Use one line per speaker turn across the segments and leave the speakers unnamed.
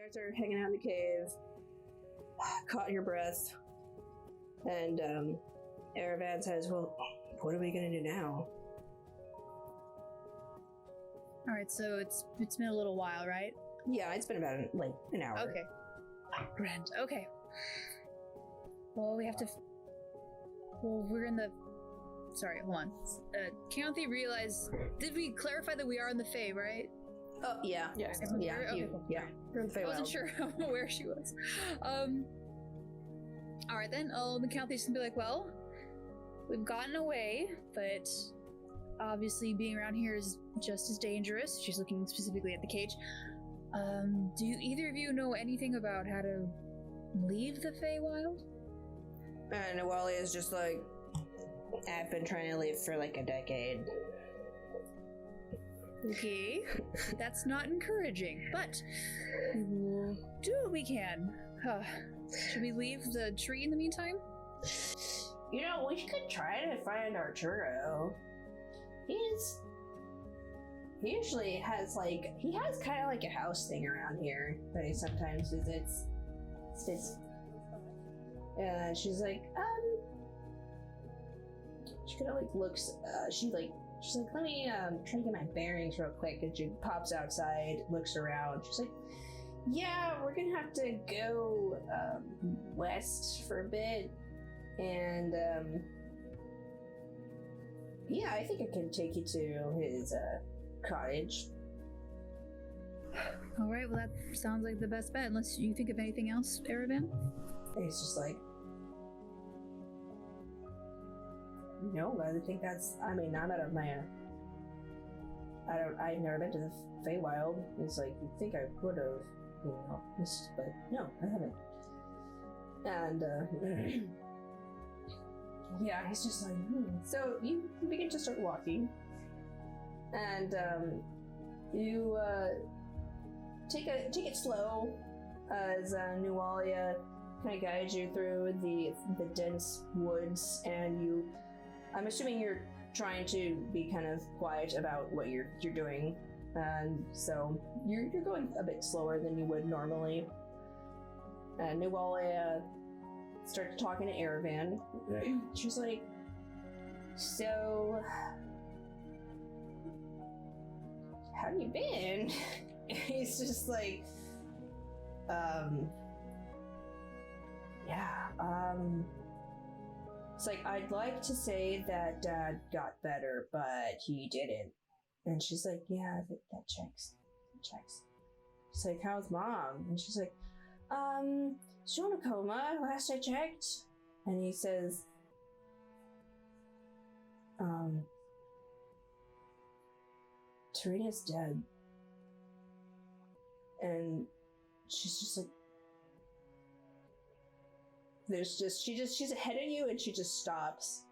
guys are hanging out in the cave, caught your breath, and Eravan says, well, what are we gonna do now?
Alright, so it's been a little while, right?
Yeah, it's been about like an hour.
Okay. Grand. Okay. Well, we have to... Well, we're in the... Sorry, hold on. Keyanthi realized... Did we clarify that we are in the Fae, right?
Oh, yeah.
Yes.
Yeah,
okay, cool.
Yeah.
I wasn't sure where she was. Alright then, Keyanti's gonna be like, well, we've gotten away, but obviously being around here is just as dangerous. She's looking specifically at the cage. Do either of you know anything about how to leave the Feywild?
And Nualia is just like, I've been trying to leave for like a decade.
Okay, that's not encouraging, but we will do what we can. Should we leave the tree in the meantime?
You know, we could try to find Arturo. He usually has kind of like a house thing around here that he sometimes visits. And she's like, she kind of like looks, she's like, let me try to get my bearings real quick. And she pops outside, looks around. She's like, yeah, we're gonna have to go west for a bit. And yeah, I think I can take you to his cottage.
All right, well, that sounds like the best bet, unless you think of anything else, Eravan?
And he's just like, no, I think that's, I mean, I'm out of my, I've never been to the Feywild. It's like, you'd think I would have, you know, but no, I haven't. And, yeah, he's just like, So you begin to start walking, and you take it slow as Nualia kind of guides you through the dense woods, and I'm assuming you're trying to be kind of quiet about what you're doing, and so you're going a bit slower than you would normally. And Nualia starts talking to Eravan. She's like, so, how have you been? He's just like, it's like, I'd like to say that Dad got better, but he didn't. And she's like, yeah, that checks. She's like, how's Mom? And she's like, she's in a coma, last I checked. And he says, Tarina's dead. And she's just like, she's ahead of you, and she just stops.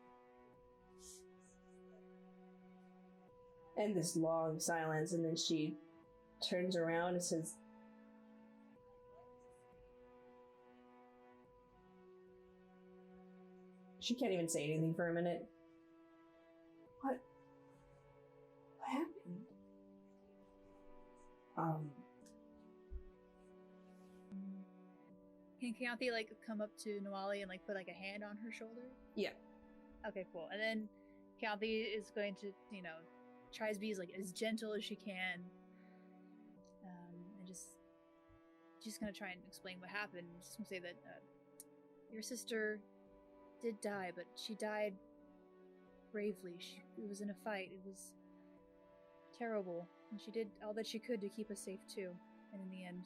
And this long silence, and then she turns around and says, she can't even say anything for a minute. What happened?
Can Keyanthi come up to Nualia and put a hand on her shoulder?
Yeah.
Okay, cool. And then Keyanthi is going to, try to be as gentle as she can, and just gonna try and explain what happened. Just gonna say that your sister did die, but she died bravely. It was in a fight. It was terrible, and she did all that she could to keep us safe too. And in the end,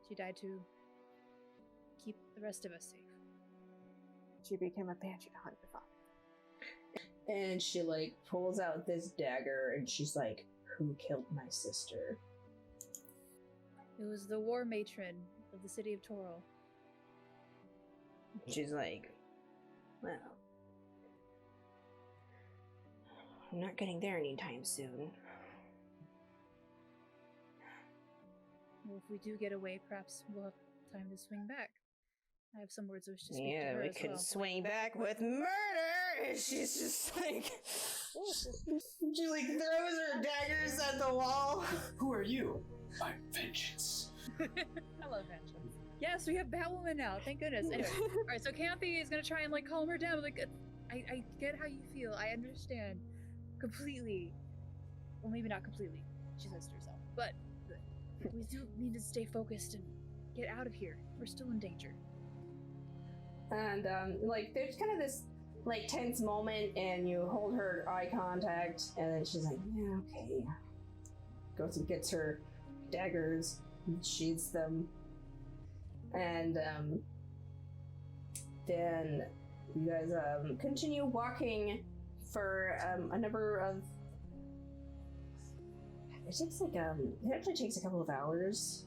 she died to keep the rest of us safe.
She became a banshee to hunt your father.
And she pulls out this dagger, and she's like, who killed my sister?
It was the war matron of the city of Toro.
She's like, well, I'm not getting there anytime soon.
Well, if we do get away, perhaps we'll have time to swing back. I have some words I wish to speak to
Yeah,
her
we
as
could
well.
swing back with murder! And she's just she throws her daggers at the wall.
Who are you? I'm vengeance. Hello, Vengeance.
Yes, we have Batwoman now. Thank goodness. Anyway, all right. So Keyanthi is gonna try and like calm her down. Like, I get how you feel. I understand completely. Well, maybe not completely. She says to herself, but we do need to stay focused and get out of here. We're still in danger.
And like there's kind of this like tense moment, and you hold her eye contact, and then she's like, yeah, okay. Goes and gets her daggers and sheathes them, and then you guys continue walking for a number of. It takes like it actually takes a couple of hours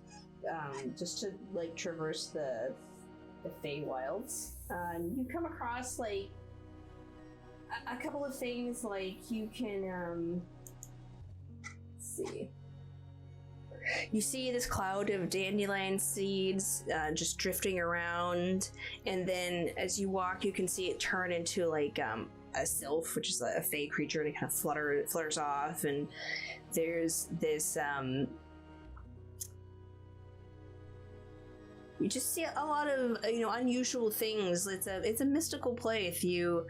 just to like traverse the feywilds. You come across like a couple of things, like you can let's see. You see this cloud of dandelion seeds just drifting around, and then as you walk, you can see it turn into like a sylph, which is a fey creature, and it kind of flutters off. And there's this you just see a lot of unusual things. It's a mystical place. You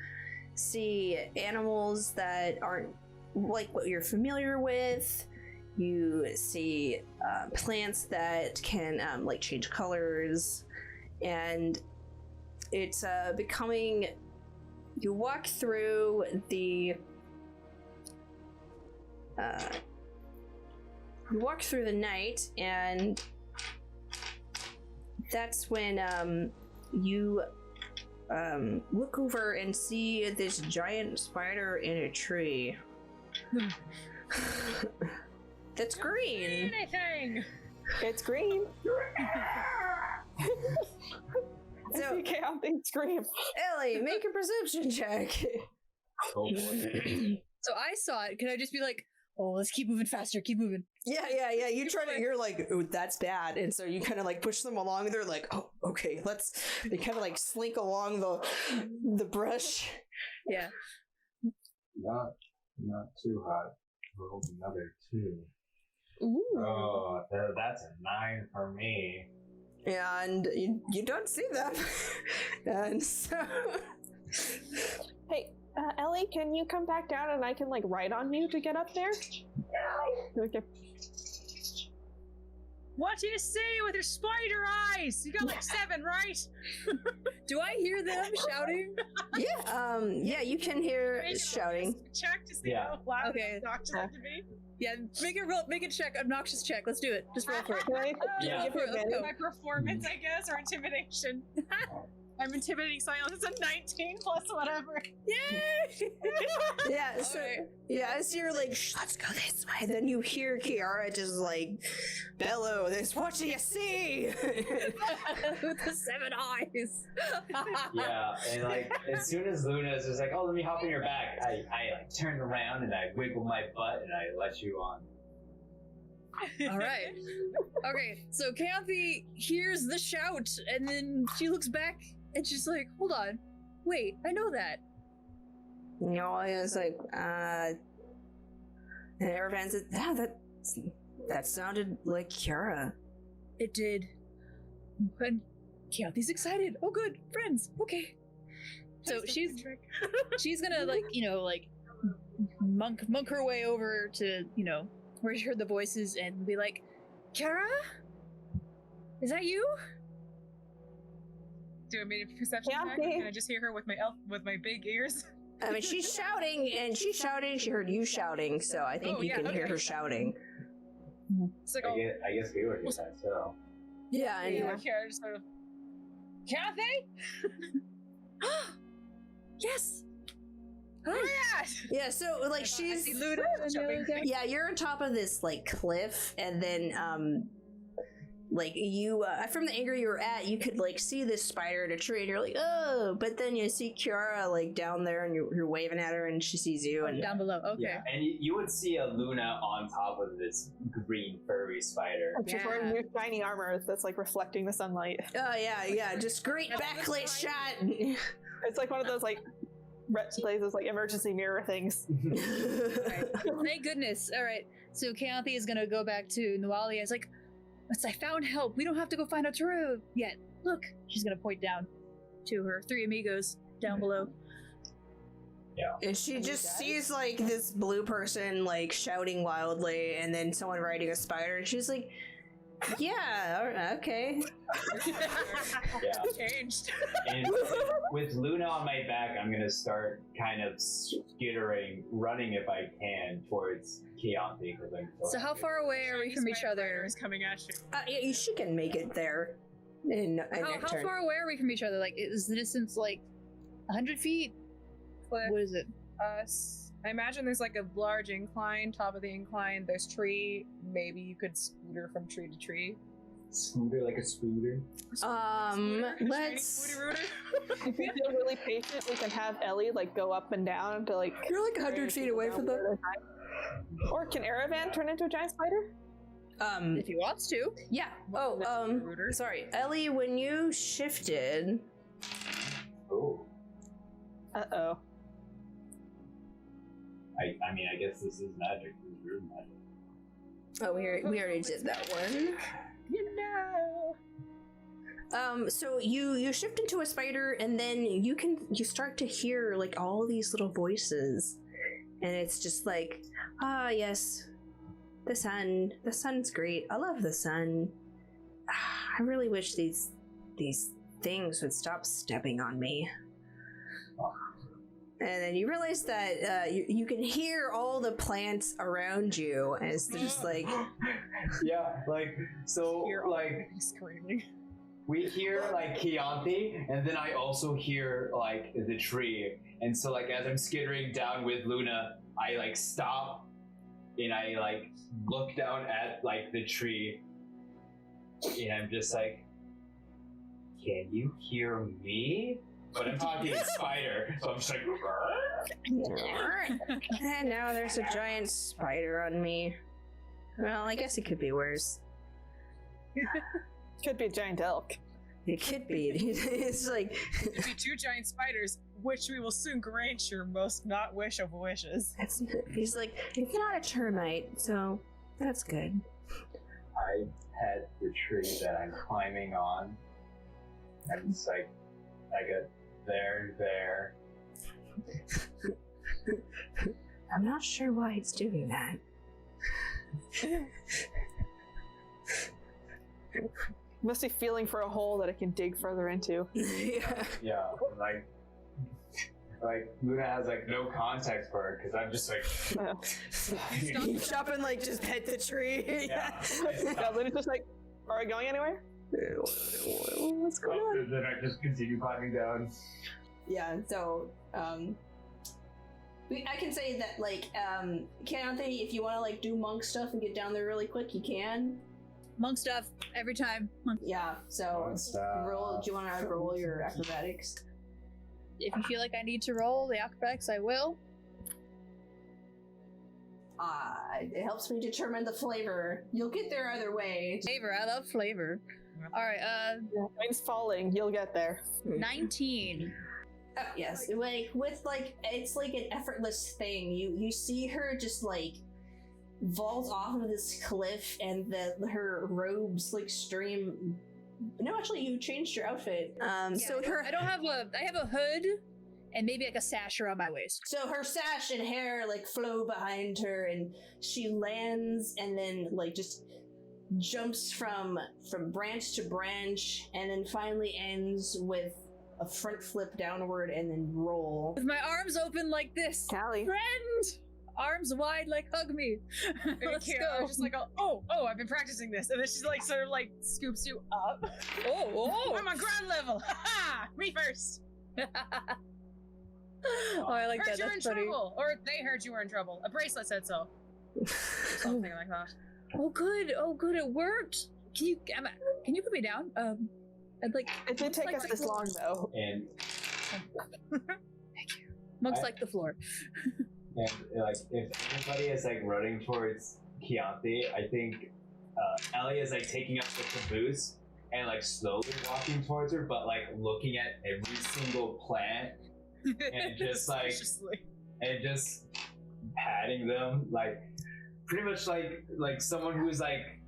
see animals that aren't like what you're familiar with. You see plants that can like change colors, and it's becoming. You walk through the. You walk through the night, and that's when you look over and see this giant spider in a tree. That's green.
Anything.
It's green.
So
you can't think scream.
Ellie, make a perception check.
Oh boy.
So I saw it. Can I just be like, oh, let's keep moving faster, keep moving?
Yeah. You try to. You're like, oh, that's bad, and so you kind of like push them along. And they're like, oh, okay, let's. They kind of like slink along the brush.
Yeah.
Not too hot. Rolled another 2.
Ooh.
Oh, that's a 9 for me.
And you don't see them, and so.
Hey, Ellie, can you come back down and I can like ride on you to get up there? Okay.
What do you see with your spider eyes? You got like 7, right?
Do I hear them shouting?
Yeah, you can hear
Make a
shouting.
check to see
Yeah.
how loud
Okay.
the doctor had to be.
Yeah, make a check, obnoxious check. Let's do it. Just roll for it.
Can I
Yeah.
give you advantage?
My performance, I guess, or intimidation. I'm intimidating silence. It's a 19 plus whatever.
Yay!
Yeah, so
Okay.
yeah, as you're like, Shh, let's go this way, then you hear Ciara just like bellow this. What do you see?
With the 7 eyes.
Yeah, and like as soon as Luna's just like, oh, let me hop on your back, I like turn around and I wiggle my butt and I let you on.
All right. Okay, so Keyanthi hears the shout, and then she looks back, and she's like, hold on. Wait, I know that.
Nualia is like, and Eravan said, that sounded like Ciara.
It did. And Keyanthi's excited. Oh, good. Friends. Okay. So she's gonna, like, like, monk her way over to, where she heard the voices and be like, Ciara? Is that you?
Do I make a perception check? Or can I just hear her with my big ears?
I mean, she's shouting, and she heard you shouting, so I think you can hear her shouting.
It's like,
I guess we were just that, so.
Yeah, and
Ciara just sort of, Keyanthi?
Yes.
yeah, so like she's yeah, you're on top of this like cliff, and then like you from the angle you were at, you could like see this spider in a tree, and you're like, oh, but then you see Ciara like down there, and you're waving at her, and she sees you, and
Down below. Okay.
Yeah, and you would see a Luna on top of this green furry spider.
She's wearing new shiny armor that's like reflecting the sunlight.
oh yeah, just great backlit shot.
It's like one of those like plays those like emergency mirror things.
Right. Thank goodness. All right. So Keyanthi is gonna go back to Nualia. It's like, I found help. We don't have to go find Arturo yet. Look, she's gonna point down to her 3 amigos down below.
And she just sees like this blue person like shouting wildly, and then someone riding a spider, and she's like, "Yeah, okay."
Yeah.
Changed.
And with Luna on my back, I'm gonna start kind of skittering, running if I can towards Keyanthi because I'm.
So how far away are we from each other?
Is coming at you.
Yeah, she can make it there. In
How far away are we from each other? Like, is the distance like 100 feet?
Cliff,
What is it?
I imagine there's like a large incline, top of the incline, there's tree. Maybe you could scooter from tree to tree.
Scooter like a scooter.
Let's.
If you feel really patient, we can have Ellie like go up and down to like.
You're like 100 feet away from them.
Or can Eravan turn into a giant spider?
If he wants to.
Yeah. Oh, sorry, Ellie. When you shifted.
Oh.
Uh-oh.
I mean, I guess this is magic. This is real magic.
Oh, we already did that one.
You know.
So you shift into a spider, and then you start to hear like all these little voices, and it's just like, yes, the sun's great. I love the sun. I really wish these things would stop stepping on me. And then you realize that you can hear all the plants around you as they're just like...
Yeah, like, so, like...
Screaming.
We hear, like, Keyanthi, and then I also hear, like, the tree. And so, like, as I'm skittering down with Luna, I, like, stop, and I, like, look down at, like, the tree, and I'm just like, can you hear me? But I'm talking spider, so I'm just like,
and now there's a giant spider on me. Well, I guess it could be worse.
Could be a giant elk.
It could be. It's like...
Could be 2 giant spiders, which we will soon grant your most not wish of wishes.
He's like, it's not a termite, so that's good.
I pet the tree that I'm climbing on. And it's like, I got there.
I'm not sure why it's doing that.
Must be feeling for a hole that it can dig further into.
Yeah, like Luna has like no context for it because I'm just like
You stop and like just pet the tree.
Yeah.
Yeah, Luna's just like, are we going anywhere?
What's going on?
Then I just continue climbing down.
Yeah, so I can say that like Keyanthi, if you want to like do monk stuff and get down there really quick, you can.
Monk stuff every time.
Yeah, so
Monk stuff.
roll. Do you want to roll your acrobatics?
If you feel like I need to roll the acrobatics, I will.
It helps me determine the flavor. You'll get there either way.
Flavor, I love flavor. Alright,
Rain's falling, you'll get there.
19.
Oh, yes, like with like it's like an effortless thing. You see her just like vault off of this cliff, and her robes like stream. No, actually, you changed your outfit. So
I have a hood and maybe like a sash around my waist.
So her sash and hair like flow behind her, and she lands and then like just jumps from branch to branch, and then finally ends with a front flip downward and then roll.
With my arms open like this.
Callie.
Friend! Arms wide, like hug me. Let's
I
go.
was just like, oh, I've been practicing this. And then she's like, sort of like scoops you up.
Oh.
I'm on ground level. Ha! Me first.
Oh, I like
Heard
that.
you were in
That's funny.
trouble. Or they heard you were in trouble. A bracelet said so. Something like that.
Oh, good. It worked. Can you put me down? I'd like.
It did take us this long though.
And
Thank you. Monks like the floor.
And like, if anybody is like running towards Keyanthi, I think Ellie is like taking up the caboose and like slowly walking towards her, but like looking at every single plant and just like and just patting them, like pretty much like someone who's like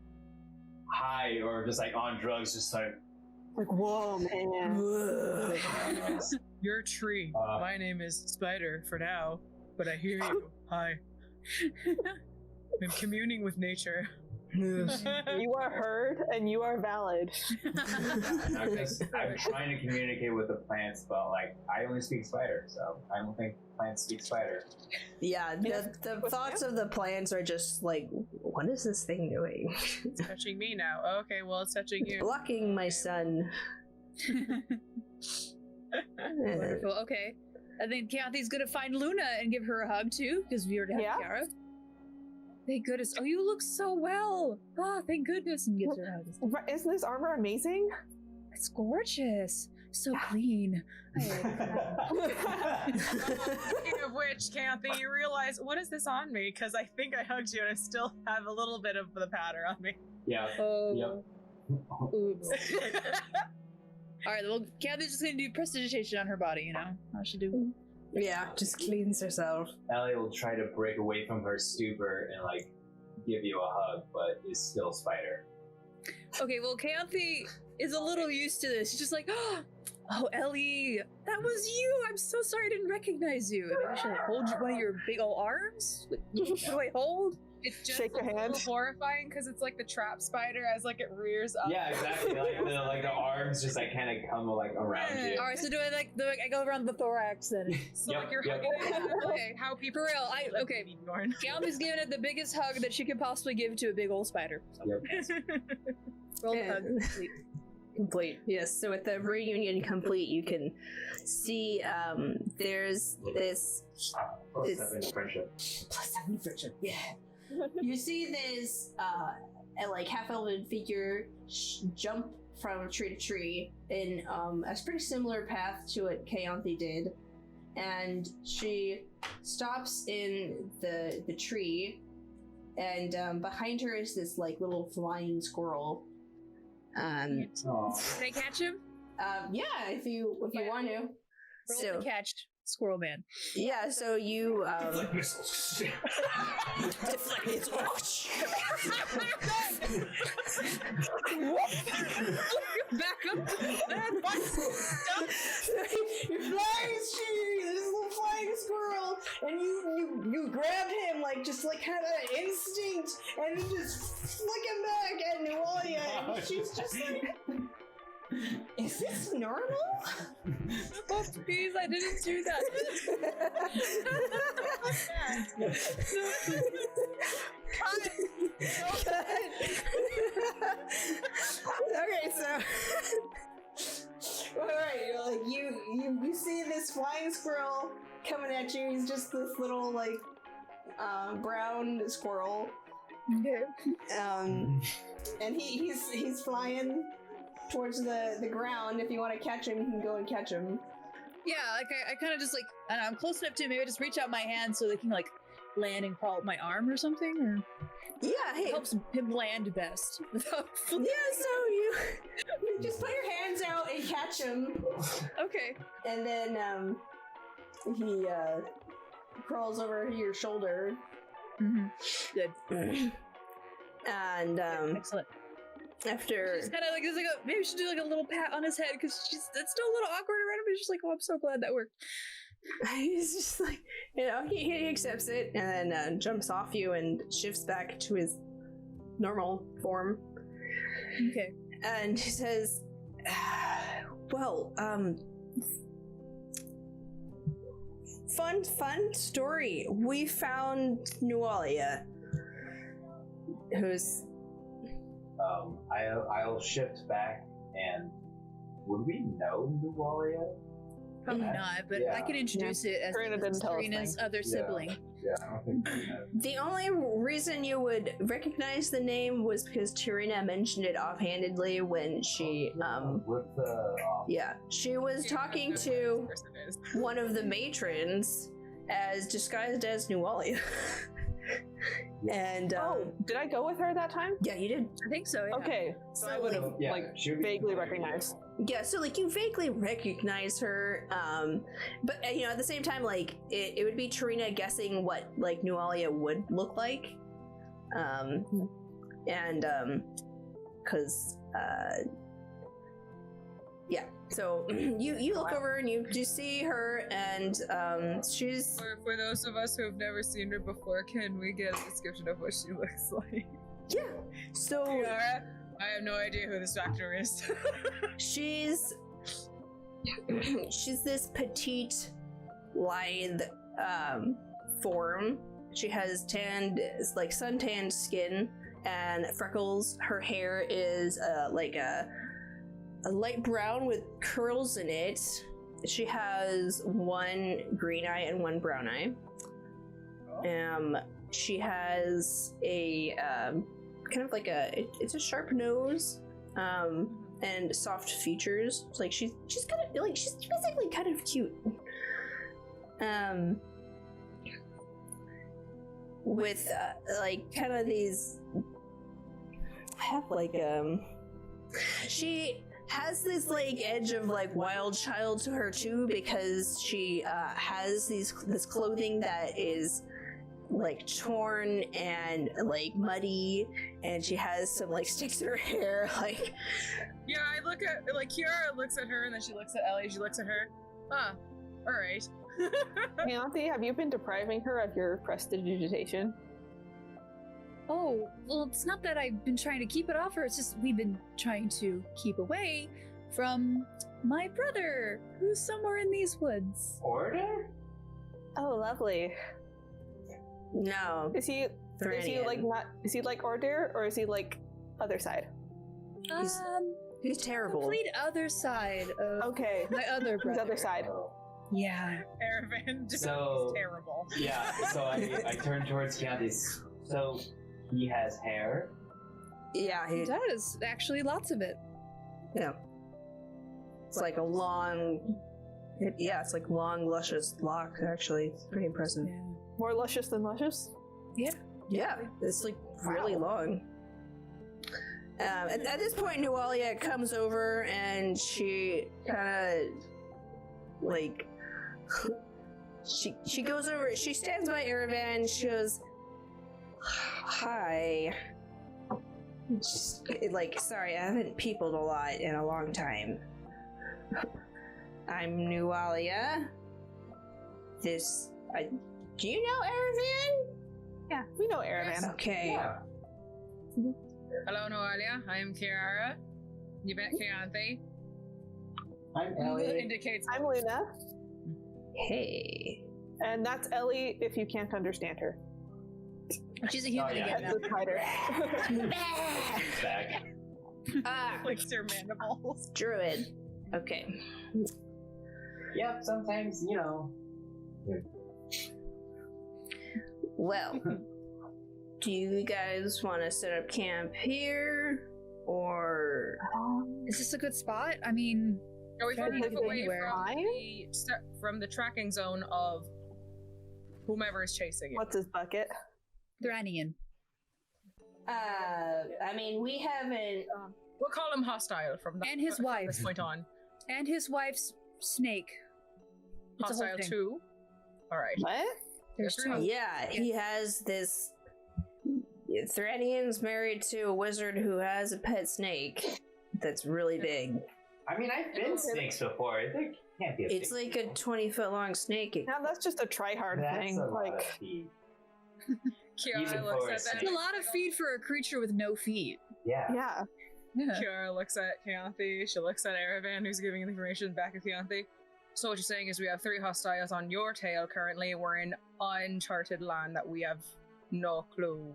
high or just like on drugs, just like
whoa, man.
You're a tree. My name is Spider for now, but I hear you. Hi. I'm communing with nature.
You are heard and you are valid.
I'm trying to communicate with the plants, but like I only speak spider, so I don't think plants speak spider.
Yeah, the thoughts of the plants are just like, what is this thing doing?
It's touching me now. Okay, well, it's touching you.
Blocking my son.
Wonderful. Okay. I think Keyanthi's gonna find Luna and give her a hug too, because we already have Ciara. Thank goodness. Oh, you look so well. Oh, thank goodness. And gives her a hug.
Isn't this armor amazing?
It's gorgeous. So clean.
Speaking of which, Keyanthi, you realize, what is this on me? Because I think I hugged you and I still have a little bit of the powder on me.
Yeah.
Oh. Yep. Oops. Alright, well, Keyanti's just gonna do prestidigitation on her body, you know? How she do?
Yeah, just cleans herself.
Ellie will try to break away from her stupor and like give you a hug, but is still spider.
Okay, well, Keyanthi is a little used to this. She's just like, oh, Ellie, that was you. I'm so sorry I didn't recognize you. Maybe I should hold one of your big old arms. What do I hold?
It's just
shake your hand.
Horrifying because it's like the trap spider as like it rears up.
Yeah, exactly. Like the arms just like kind of come like around you.
All right, so do I go around the thorax then?
So like you're hugging it.
Okay,
how people
for real. Okay. Keyanti's giving it the biggest hug that she could possibly give to a big old spider. So.
Yep.
Roll hug complete.
Complete. Yes. So with the reunion complete, you can see there's this
+7 friendship.
+7 friendship. Yeah. You see this a like half-elven figure jump from tree to tree in a pretty similar path to what Keyanthi did, and she stops in the tree, and behind her is this like little flying squirrel.
Can I catch him?
Yeah, if you want to.
Roll to catch Squirrel Man.
Yeah, so you
Deflect missiles.
deflect missiles.
Back up.
You're flying, this little flying squirrel, and you grab him like just like kind of instinct, and then just flick him back at Nualia, and she's just like, is this normal?
Oh, please, I didn't do that.
Okay, so alright, like you see this flying squirrel coming at you. He's just this little like brown squirrel.
Okay.
And he's flying towards the ground. If you want to catch him, you can go and catch him.
Yeah, like I kind of just like, I don't know, I'm close enough to him, maybe I just reach out my hand so they can like land and crawl up my arm or something, or
yeah, hey,
helps him land best.
Yeah, so you just put your hands out and catch him.
Okay.
And then he crawls over your shoulder.
Mm-hmm. Good.
And
excellent.
After
she's kind of like, maybe we should do like a little pat on his head because it's still a little awkward around him. He's just like, oh, I'm so glad that worked.
He's just like, you know, he accepts it and then jumps off you and shifts back to his normal form.
Okay.
And he says, well, fun story. We found Nualia, who's
I'll shift back, and would we know Nualia?
Probably not, but I can introduce it as Serena's other sibling.
Yeah, I don't think we know.
The only reason you would recognize the name was because Tarina mentioned it offhandedly when she she was talking to one of the matrons as disguised as Nualia. And
did I go with her that time?
Yeah, you did.
I think so. Yeah.
Okay, so I would have vaguely recognized.
Yeah, so like you vaguely recognize her, but you know at the same time like it would be Tarina guessing what like Nualia would look like, and because yeah. So you look over and you see her, and she's
For those of us who have never seen her before, can we get a description of what she looks like?
yeah. So
Ciara, I have no idea who this doctor is.
she's this petite, lithe form. She has suntanned skin and freckles. Her hair is like a light brown with curls in it. She has one green eye and one brown eye. She has a kind of like it's a sharp nose, and soft features. It's like she's kind of like she's basically kind of cute. With like kind of these, I have like she has this like edge of like wild child to her too, because she has this clothing that is like torn and like muddy, and she has some like sticks in her hair. Like,
Yeah, I look at like Ciara looks at her and then she looks at Ellie. She looks at her. All right.
Keyanthi, have you been depriving her of your prestidigitation?
Oh, well, it's not that I've been trying to keep it off her, it's just we've been trying to keep away from my brother, who's somewhere in these woods.
Order?
Oh, lovely.
no,
Is he like not? Is he like Order, or is he like other side?
he's terrible.
Complete other side of
Okay,
my other
his
brother.
other side.
Yeah.
Eravan just
So-
is terrible.
Yeah, so I turn towards Keyanthi. So he has hair.
Yeah,
He does, actually, lots of it.
yeah. It's like a long. It's like long, luscious locks. Actually, it's pretty impressive.
Yeah.
More luscious than luscious.
Yeah, it's like really long. At this point, Nualia comes over and she kind of like she goes over. She stands by Eravan. She goes, "Hi." Just, like, sorry, I haven't peopled a lot in a long time. I'm Nualia. Do you know Eravan?
Yeah, we know Eravan.
Okay.
Yeah.
Hello, Nualia. I am Ciara. You met Keyanthi.
I'm
Luna
Ellie.
indicates.
I'm Luna,
Hey.
and that's Ellie. If you can't understand her,
She's a human
yeah.
again
that's the spider.
He's back.
Licks their mandibles.
Druid. Okay.
Yep, sometimes, you know.
Well, do you guys want to set up camp here, or
Is this a good spot? I mean,
Are we far
Can we
enough
go
away
anywhere?
from the tracking zone of whomever is chasing it?
What's his bucket?
Thrannian.
I mean, we haven't.
We'll call him hostile from that,
And his
from
wife.
this point on.
And his wife's snake. It's a whole
Hostile
thing.
too. All right.
What?
There's
Yes,
two.
Yeah, he has this. Thrannian's married to a wizard who has a pet snake that's really big.
I mean, I've been snakes before. There can't be a
It's
big-
like a 20-foot long snake.
Now that's just a try-hard
That's
thing.
a lot of
Like,
feet.
Kiara
Even
looks
for a
at that.
snake.
It's a lot of feet for a creature with no feet.
Yeah.
yeah.
Yeah.
Kiara looks at Keyanthi. She looks at Eravan, who's giving the information back at Keyanthi. So what you're saying is we have 3 hostiles on your tail currently. We're in uncharted land that we have no clue.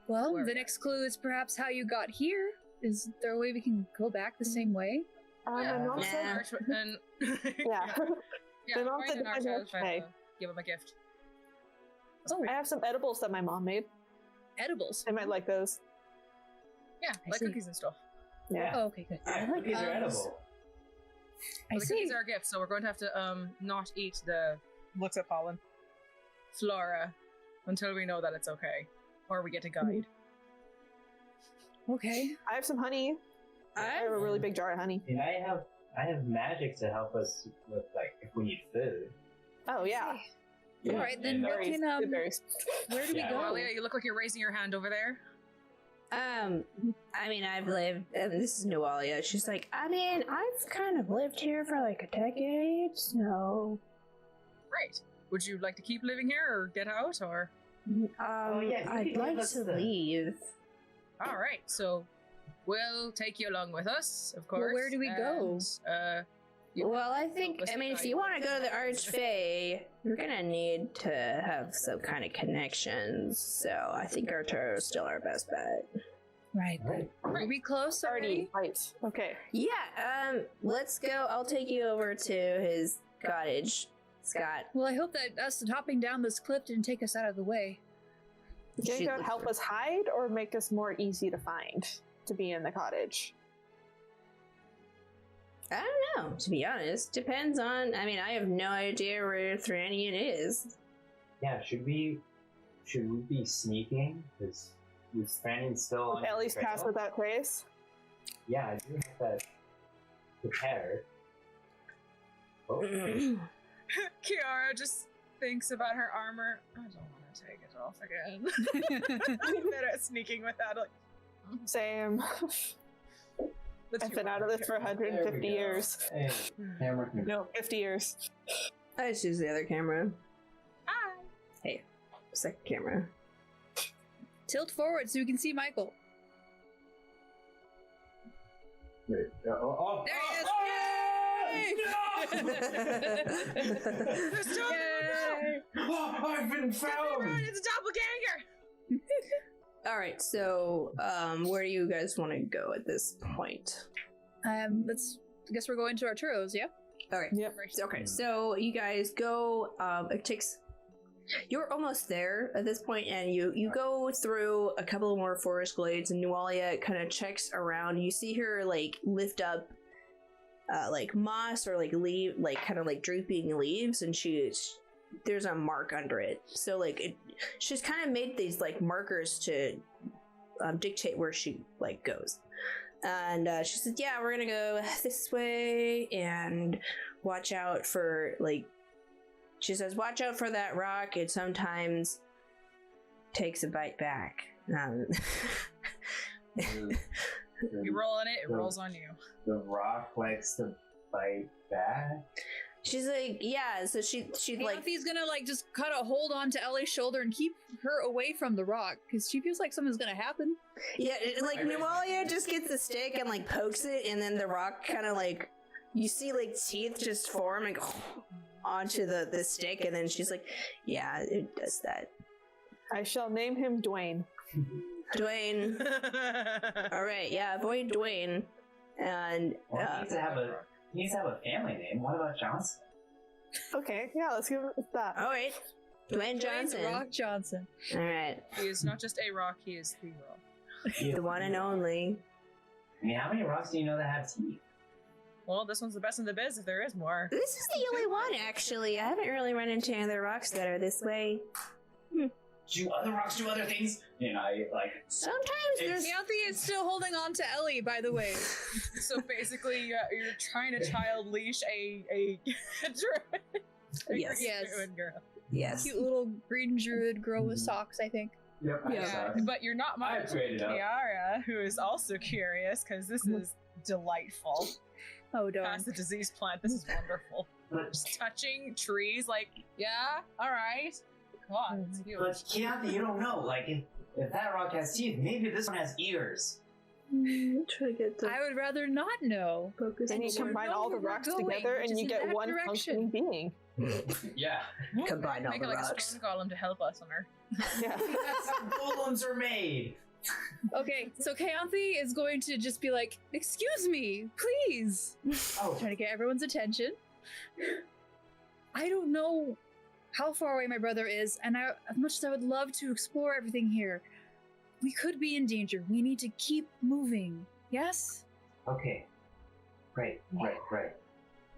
Well,
Where-
the next clue is perhaps how you got here. Is there a way we can go back the same way?
My
Yeah.
mom
Nah.
said.
And
Yeah.
yeah,
My mom
find
said
an
depends
archer,
which way.
give him a gift.
Oh,
I have some edibles that my mom made.
edibles.
I might like those.
Yeah,
I
like
see.
cookies and stuff.
Yeah.
Oh, okay, good.
Yeah, cookies are edible.
I
Well, the
see.
cookies are a gift, so we're going to have to not eat the looks at pollen flora until we know that it's okay, or we get a guide.
Okay.
I have some honey. I have a really big jar of honey.
And I have magic to help us with, like, if we need food.
Oh yeah.
All right, then
And
we
Berries.
can.
Good berries.
Where do we
Yeah,
go?
Nualia, you look like you're raising your hand over there.
I mean, I've lived, and this is Nualia. She's like, I mean, I've kind of lived here for like a decade, so.
Great. Would you like to keep living here or get out or?
Yeah,
I'd like to leave.
All right, so we'll take you along with us, of course.
Well, where do we go?
Well, I think, I mean, if you want to go to the Archfey, you're gonna need to have some kind of connections, so I think Arturo is still our best bet.
Right. Are we close already?
Right. Okay.
Yeah, let's go. I'll take you over to his cottage, Scott.
Well, I hope that us hopping down this cliff didn't take us out of the way.
Do you think that would help us hide or make us more easy to find to be in the cottage?
I don't know, to be honest. Depends on, I mean, I have no idea where Thrannian is.
Yeah, should we be sneaking? Because Thrannian still on
Ellie's
trail?
passed without trace?
Yeah, I do have that prepared. Oh.
Ciara just thinks about her armor. I don't want to take it off again. I'm better at sneaking without it.
Same. I've been out of this for 150 years.
Hey, camera can...
No, 50 years.
I just use the other camera.
Hi.
Hey, second camera.
Tilt forward so you can see Michael.
Wait,
There he is!
Yay!
Oh, I've been found!
It's a doppelganger!
Alright, so, where do you guys want to go at this point?
I guess we're going to Arturo's, yeah?
Okay.
Yep.
Okay, so you guys go, it takes, you're almost there at this point, and you go through a couple of more forest glades, and Nualia kind of checks around. You see her, like, lift up, like, moss or, like, leaf, like, kind of, like, drooping leaves, and there's a mark under it. So, like, she's kind of made these, like, markers to dictate where she, like, goes. And she said, yeah, we're gonna go this way, and watch out for, like, she says, watch out for that rock. It sometimes takes a bite back.
You roll on it, it rolls on you.
The rock likes to bite back?
She's like, yeah, so she'd like...
Keyanthi gonna, like, just kind of hold on to Ellie's shoulder and keep her away from the rock, because she feels like something's gonna happen.
Yeah, like, Nualia just gets the stick and, like, pokes it, and then the rock kind of, like, you see, like, teeth just form and go onto the stick, and then she's like, yeah, it does that.
I shall name him Dwayne.
Dwayne. Alright, yeah, avoid Dwayne. And,
Well, he needs to have a family name. What about Johnson?
Okay, yeah, let's give it that.
alright. Dwayne Johnson.
Rock Johnson.
Alright.
He is not just a rock, he is the rock.
The one and only.
I mean, how many rocks do you know that have teeth?
Well, this one's the best in the biz if there is more.
This is the only one, actually. I haven't really run into any other rocks that are this way.
Do other rocks do other things? And I, like...
Sometimes there's...
Keyanthi is still holding on to Ellie, by the way.
So basically, you're trying to child leash a
Yes.
druid girl.
Yes.
Cute little green druid girl with socks, I think.
Yep,
Yeah, but you're not
I
my
traded up.
Ciara, who is also curious because this is delightful.
Oh, don't.
Past the disease plant, this is wonderful. Just touching trees, like, yeah, all right. Come on, it's huge.
But Keyanthi, you don't know. Like, if that rock has teeth, maybe this one has ears.
Try to get the
I would rather not know.
focus.
And you
So
combine
know
all the
where we're
rocks
going,
together
which
and
is
you
in
get
that
one
direction.
functioning being.
Yeah.
Combine all
Make
the
like a
rocks.
stone golem to help us on her.
Yeah.
That's how golems are made.
Okay, so Keyanthi is going to just be like, excuse me, please.
Oh,
Trying to get everyone's attention. I don't know how far away my brother is, and as much as I would love to explore everything here, we could be in danger. We need to keep moving. Yes?
okay. Right.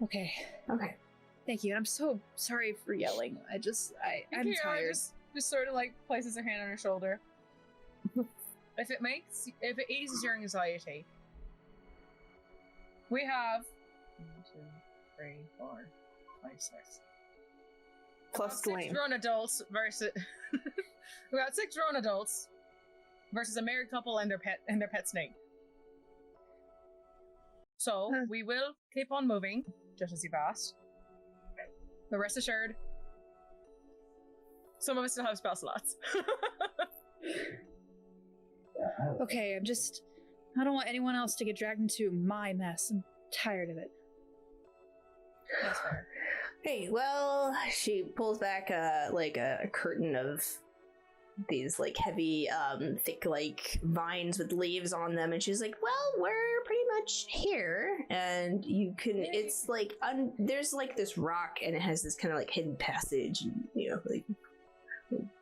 Okay.
Okay.
Thank you. I'm so sorry for yelling. I'm
Ciara
tired.
just sort of like places her hand on her shoulder. If it eases your anxiety, we have 1, 2, 3, 4, 5, 6.
Plus
Six
Dwayne.
grown adults versus we got 6 grown adults versus a married couple and their pet snake. So we will keep on moving, just as you asked. But rest assured, some of us still have spell slots.
Okay, I don't want anyone else to get dragged into my mess. I'm tired of it.
That's fair.
Hey, well, she pulls back a curtain of these like heavy, thick like vines with leaves on them, and she's like, "Well, we're pretty much here, and you can. It's like there's like this rock, and it has this kind of like hidden passage, and, you know, like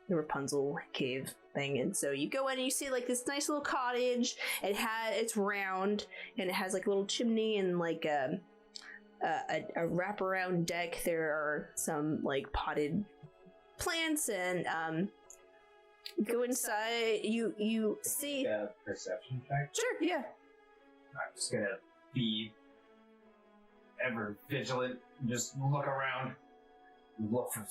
the Rapunzel cave thing, and so you go in and you see like this nice little cottage. It's round, and it has like a little chimney and like a wraparound deck. There are some like potted plants, and go inside. You see
a perception check.
Sure, yeah.
I'm just gonna be ever vigilant. Just look around. Look for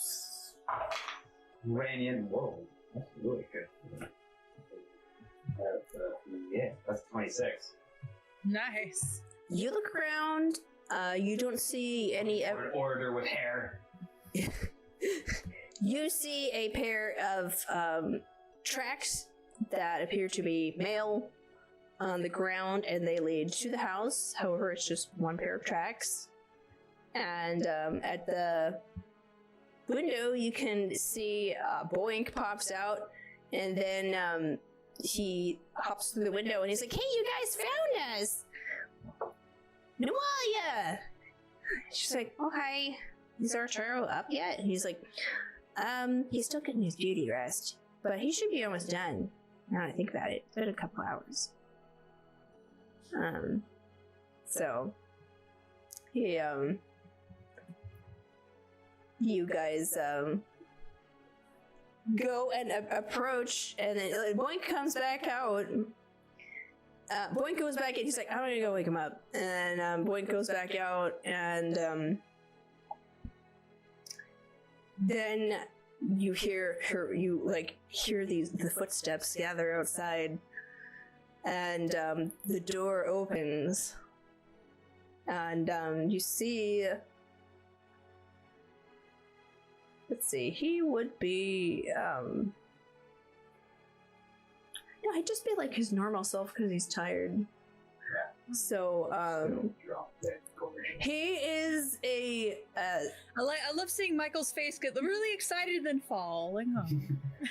Ranian. Whoa, that's really good. Yeah, that's 26.
Nice.
You look around. You don't see any.
An orator with hair.
You see a pair of tracks that appear to be male on the ground, and they lead to the house. However, it's just one pair of tracks. And at the window, you can see Boink pops out, and then he hops through the window, and he's like, "Hey, you guys found us! Nualia!" She's like, "Oh, hi. Is Arturo up yet?" And he's like, he's still getting his beauty rest, but he should be almost done. Now that I think about it, it's been a couple hours. So he, you guys, go and approach, and then Boink comes back out. Boink goes back in, he's like, "I'm gonna go wake him up." And Boink goes back out, and then you hear the footsteps gather outside, and the door opens, and you see, let's see, he would be no, he'd just be like his normal self because he's tired. So he is a
I love seeing Michael's face get really excited and then fall. Like, oh.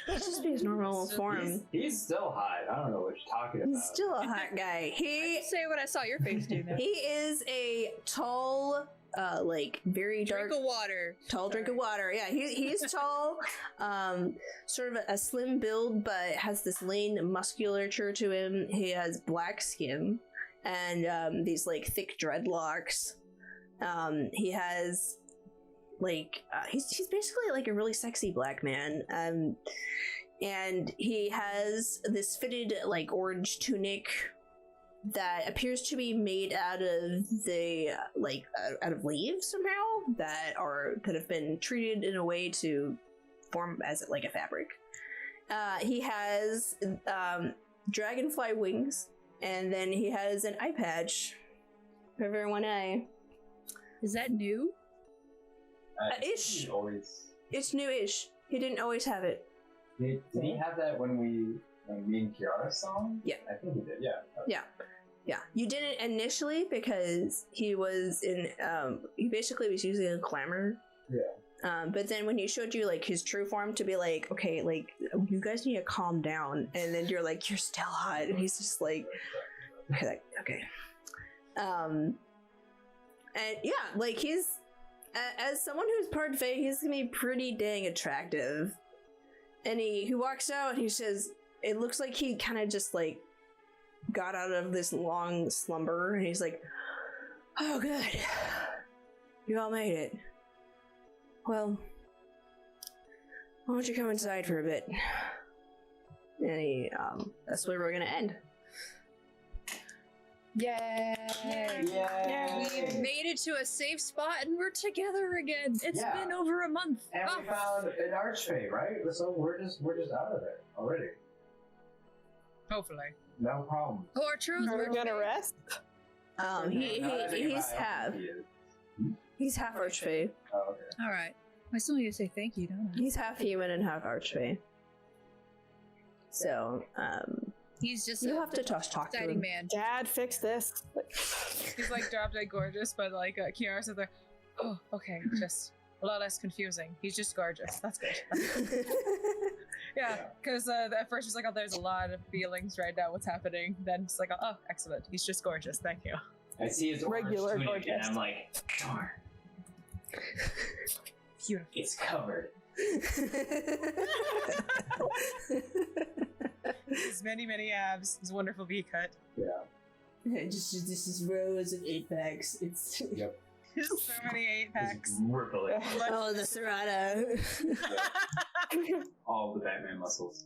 He's just be his normal form.
He's still hot. I don't know what you're talking about.
He's still a hot guy.
I just say what I saw your face do now.
He is a tall, like very dark
Drink of water.
Tall drink of water. Yeah, he's tall, sort of a slim build, but has this lean musculature to him. He has black skin and these like thick dreadlocks. He has like he's basically like a really sexy black man. And he has this fitted like orange tunic that appears to be made out of the out of leaves somehow that have been treated in a way to form as like a fabric. He has dragonfly wings, and then he has an eye patch over one eye.
Is that new?
Ish.
Always.
It's new-ish. He didn't always have it.
Did he have that when me and Ciara saw him?
Yeah.
I think he did, yeah.
Yeah. You didn't initially because he was in, he basically was using a glamour.
Yeah.
But then when he showed you like his true form to be like, okay, like you guys need to calm down, and then you're like, you're still hot, and he's just like, okay. And yeah, like he's, as someone who's part Fae, he's gonna be pretty dang attractive. And he walks out and he says, it looks like he kind of just like got out of this long slumber, and he's like, "Oh good, you all made it. Well, why don't you come inside for a bit?" And he, that's where we're gonna end.
Yay!
Yay!
We've made it to a safe spot and we're together again. It's been over a month.
And we found an archfey, right? So we're just out of there already.
Hopefully.
No problem.
Oh, Arturo's
Are we
birthday.
gonna rest?
He's half archfey.
Oh, okay.
All right. I still need to say thank you, don't I?
He's half human and half archfey. So,
He's just
you
a
have to talk to
exciting
him.
man.
Dad, fix this.
He's like drop dead gorgeous, but like Kiara said there, oh, okay, just a lot less confusing. He's just gorgeous. That's good. Yeah, because at first she's like, oh, there's a lot of feelings right now. What's happening? Then it's like, oh, excellent. He's just gorgeous. Thank you.
I see his orange
Regular
tunic and
gorgeous.
I'm like, darn,
Beautiful.
it's covered.
His many, many abs. His wonderful V cut.
Yeah.
This is rows of 8-packs. It's
Yep.
So many 8-packs.
It's rippling.
oh, the Serrata.
All the Batman muscles.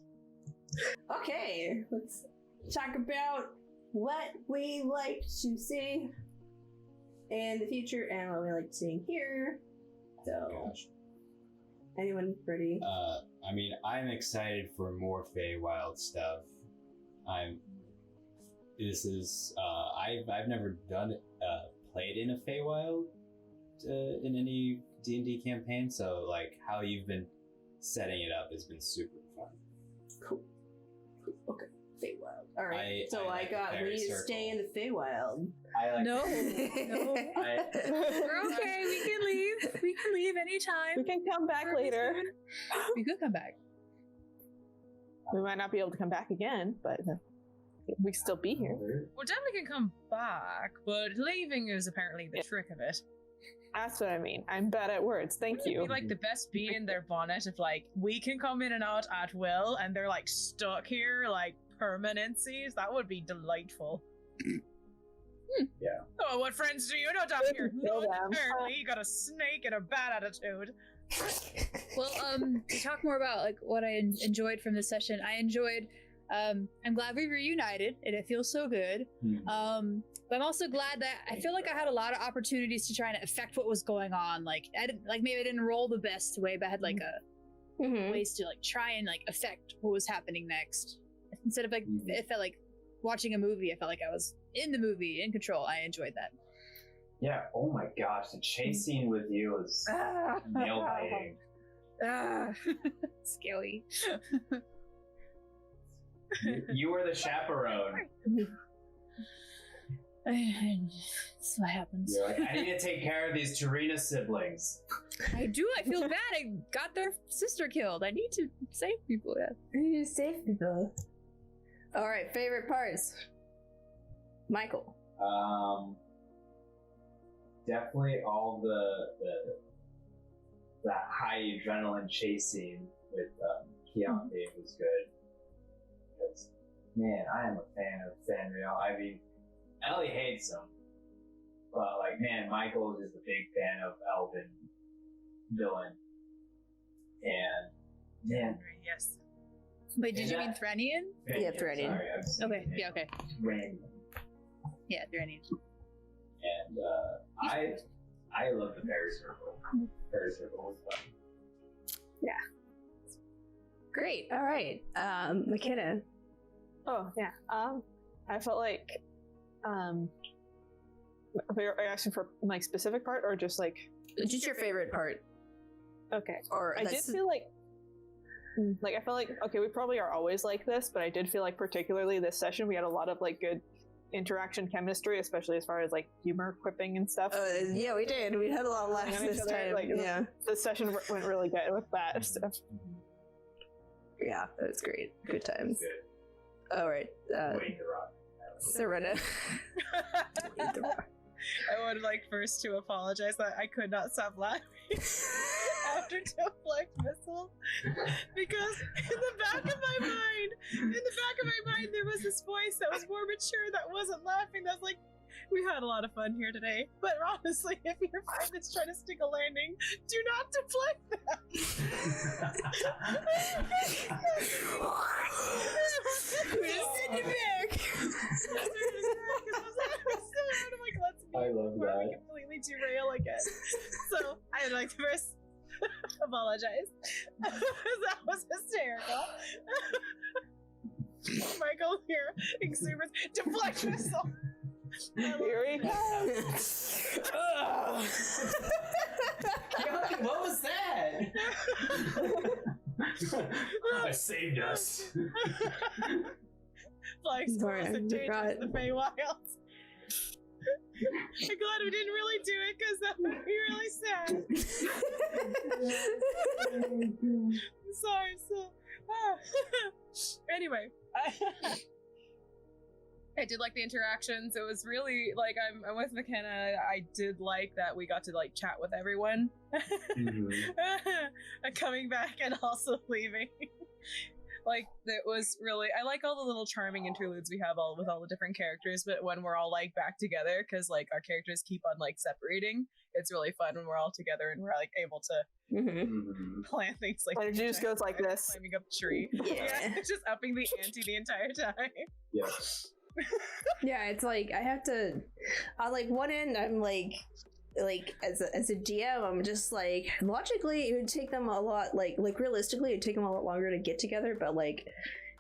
Okay, let's talk about what we like to see in the future and what we like to see here. So,
Gosh.
anyone ready?
I mean, I'm excited for more Feywild stuff. I've never played in a Feywild in any D&D campaign, so like how you've been setting it up has been super fun.
Cool. Okay, Feywild. All right.
I
I
like
got
the
we
fairy
need to
circle.
stay in the Feywild.
I like
No.
I-
We're okay. We can leave. We can leave anytime.
We can come back later.
We could come back.
We might not be able to come back again, but we can still be here.
Well, definitely can come back, but leaving is apparently the trick of it.
That's what I mean. I'm bad at words. Thank
It'd
you.
be like the best bee in their bonnet if like we can come in and out at will and they're like stuck here like permanencies. That would be delightful.
Yeah.
Oh, what friends do you know down here?
Kill
None,
them.
apparently. You got a snake and a bad attitude.
Well, to talk more about like what I enjoyed from this session, I enjoyed. I'm glad we reunited, and it feels so good. But I'm also glad that I feel like I had a lot of opportunities to try and affect what was going on. Like I didn't, like maybe I didn't roll the best way, but I had like a
Mm-hmm.
ways to like try and like affect what was happening next. Instead of like it felt like watching a movie. I felt like I was in the movie, in control. I enjoyed that.
Yeah, oh my gosh, the chase scene with you was nail biting.
Scary.
You were the chaperone.
That's what happens.
You're like, I need to take care of these Tarina siblings.
I do. I feel bad. I got their sister killed. I need to save people. Yeah.
We need to save people. All right, favorite parts. Michael.
Definitely all the high adrenaline chase scene with Keyanthi was good. Because, man, I am a fan of Sanrio. I mean, Ellie hates him. But, like, man, Michael is a big fan of Elvin villain. And, man.
Yes.
Wait, did you mean Thrennian?
Yeah, Thrennian.
Sorry, I'm just
Okay. Yeah. Okay.
random.
Yeah, Thrennian.
And I love the fairy circle. Fairy circle was fun.
Great. All right. Mckenna.
Oh yeah. I felt like are you asking for like specific part or just like
Just your favorite part.
okay.
Or
I did feel like I felt like okay, we probably are always like this, but I did feel like particularly this session we had a lot of like good interaction chemistry, especially as far as like humor quipping and stuff.
Yeah, we did. We had a lot of laughs
On each
this
other,
time.
like,
yeah.
This session went really good with that stuff.
Yeah, that was great. Good times.
Good.
All right.
Wayne the Rock.
Serena.
I would like first to apologize that I could not stop laughing after deflect missile because in the back of my mind there was this voice that was more mature that wasn't laughing. That was like, we had a lot of fun here today, but honestly, if your friend is trying to stick a landing, do not deflect them.
Send it back.
I love
Before we
that.
completely derail again. So I'd like to first apologize. That was hysterical. Michael here, exuberance, deflect missile.
Here we go.
What was that? I saved us.
Flying
Sorry,
squirrels and
I forgot.
changes the Feywilds. I'm glad we didn't really do it because that would be really sad. Sorry, so. Anyway, I did like the interactions. It was really like I'm with Mckenna. I did like that we got to like chat with everyone, coming back and also leaving. Like it was really, I like all the little charming interludes we have all with all the different characters, but when we're all like back together, because like our characters keep on like separating, it's really fun when we're all together and we're like able to plan things like.
And it just goes like this.
Climbing up a tree. Yeah, just upping the ante the entire time.
Yeah.
Yeah, it's like I have to. On like one end, I'm like as a GM, I'm just like logically it would take them a lot. Like realistically, it'd take them a lot longer to get together. But like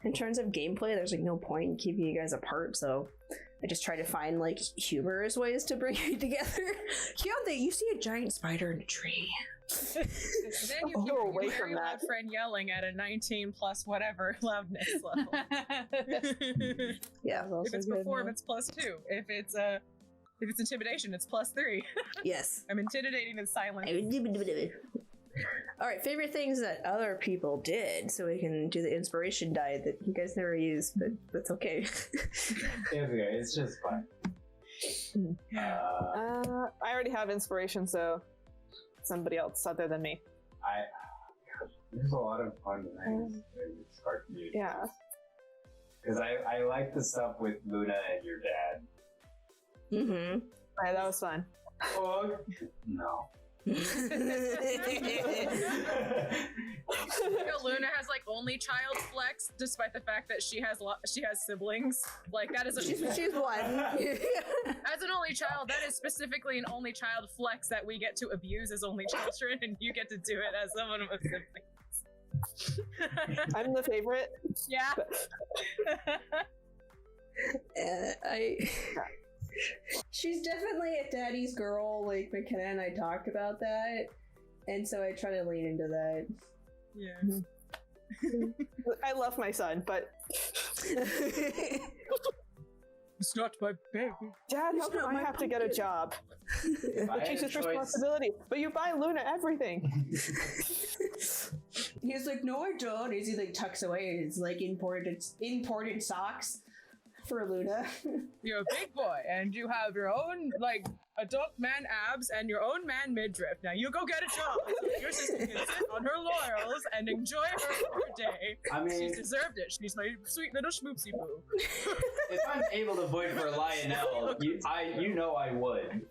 in terms of gameplay, there's like no point in keeping you guys apart. So I just try to find like humorous ways to bring you together. Keyanthi, you see a giant spider in a tree.
And then you
Go
hear
away
your very
from that.
loud friend yelling at a 19 plus whatever loudness level.
Yeah,
If it's performance, +2. If it's intimidation, it's +3.
Yes.
I'm intimidating in silence.
All right, favorite things that other people did, so we can do the inspiration die that you guys never use, but that's okay.
It's okay. It's just fun.
I already have inspiration, so somebody else other than me.
There's a lot of fun things in this cartoon.
Yeah.
Because I like the stuff with Luna and your dad.
Mm-hmm.
Right, that was fun.
Oh, no.
Luna has like only child flex, despite the fact that she has siblings. Like that is
she's one.
As an only child, that is specifically an only child flex that we get to abuse as only children, and you get to do it as someone with siblings.
I'm the favorite.
Yeah.
She's definitely a daddy's girl. Like Mckenna and I talked about that, and so I try to lean into that.
Yeah.
I love my son, but
It's not my baby.
Dad, how come I have to get a job?
If I
It's
had a
his
choice-
responsibility. But you buy Luna everything.
He's like, no, I don't. He like tucks away his like imported socks for Luna.
You're a big boy, and you have your own like adult man abs and your own man midriff. Now you go get a job. Your sister can sit on her laurels and enjoy her day.
I mean,
She's deserved it. She's my sweet little schmoopsy boo.
if I'm able to vote for Lionel, you know I would.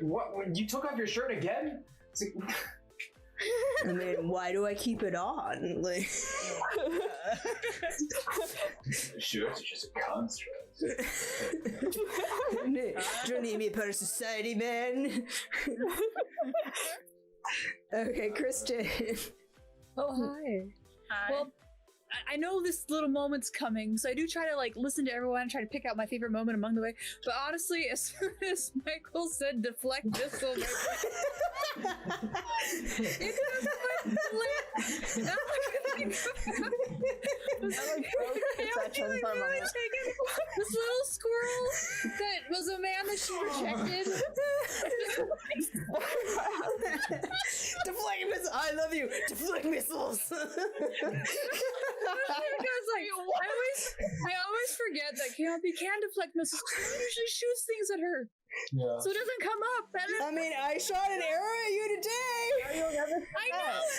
What? You took off your shirt again? It's like-
I mean, why do I keep it on? Like,
shirts are just a construct.
do you need me part of society, man? Okay, Kristen.
Oh, hi.
Hi.
Well, I know this little moment's coming, so I do try to like listen to everyone and try to pick out my favorite moment among the way. But honestly, as soon as Michael said deflect missile, this little squirrel that was a man that she rejected.
Deflect missiles. I love you. Deflect missiles.
Because like I always forget that Keyanthi can deflect missiles. She usually shoots things at her,
Yeah.
so it doesn't come up.
I mean, I shot an arrow at you today.
I know, and I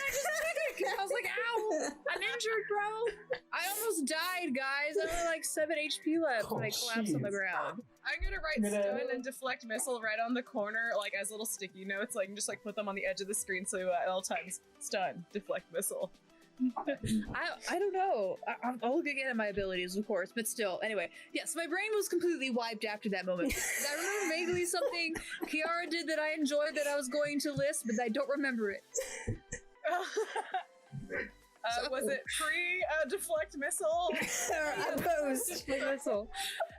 just took it because I was like, "Ow, I'm injured, bro." I almost died, guys. I only like 7 HP left when I collapsed on the ground.
I'm gonna write stun and deflect missile right on the corner, like as little sticky notes. So I can just like put them on the edge of the screen, so at all times, stun, deflect missile.
I don't know. I'll look again at my abilities, of course, but still. Anyway, yes, my brain was completely wiped after that moment. I remember vaguely something Ciara did that I enjoyed that I was going to list, but I don't remember it.
Was it deflect missile?
Opposed.
Missile.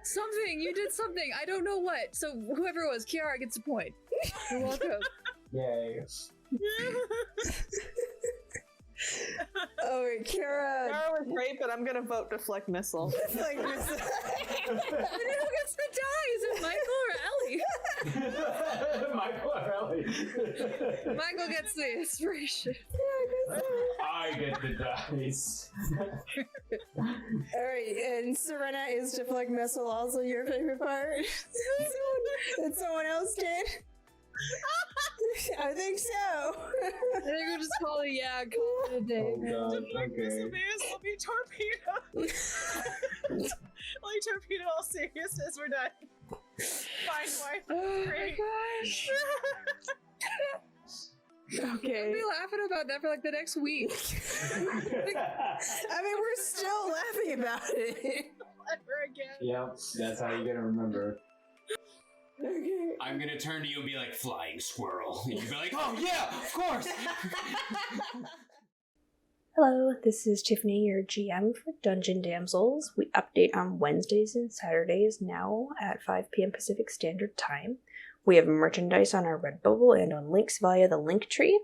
Something. You did something. I don't know what. So whoever it was, Kiara gets a point. You're welcome.
Yay.
Oh, wait, Ciara.
Ciara was great, but I'm gonna vote deflect missile.
Like,
And who gets to die? Is it Michael or Ellie?
Michael or Ellie?
Michael gets the inspiration.
I get the dice.
Alright, and Serena is deflect missile also your favorite part? That someone else did? I think so.
I think we'll just call it, call it a day.
Oh god,
Deflect missile
okay.
means will be torpedo. Like torpedo all seriousness, we're done. Fine, wife.
Oh
Great.
my gosh.
Okay.
We'll be laughing about that for like the next week.
I mean, we're still laughing about it.
Ever again.
Yep, that's how you're gonna remember.
Okay.
I'm gonna turn to you and be like, flying squirrel. And you'd be like, oh yeah, of course.
Hello, this is Tiffany, your GM for Dungeon Damsels. We update on Wednesdays and Saturdays now at 5 p.m. Pacific Standard Time. We have merchandise on our Redbubble and on links via the Linktree.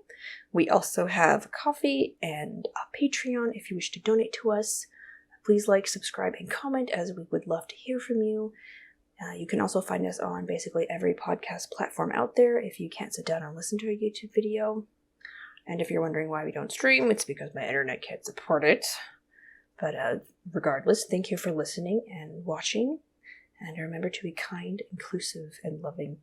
We also have coffee and a Patreon if you wish to donate to us. Please like, subscribe, and comment as we would love to hear from you. You can also find us on basically every podcast platform out there if you can't sit down and listen to a YouTube video. And if you're wondering why we don't stream, it's because my internet can't support it. But regardless, thank you for listening and watching. And remember to be kind, inclusive, and loving.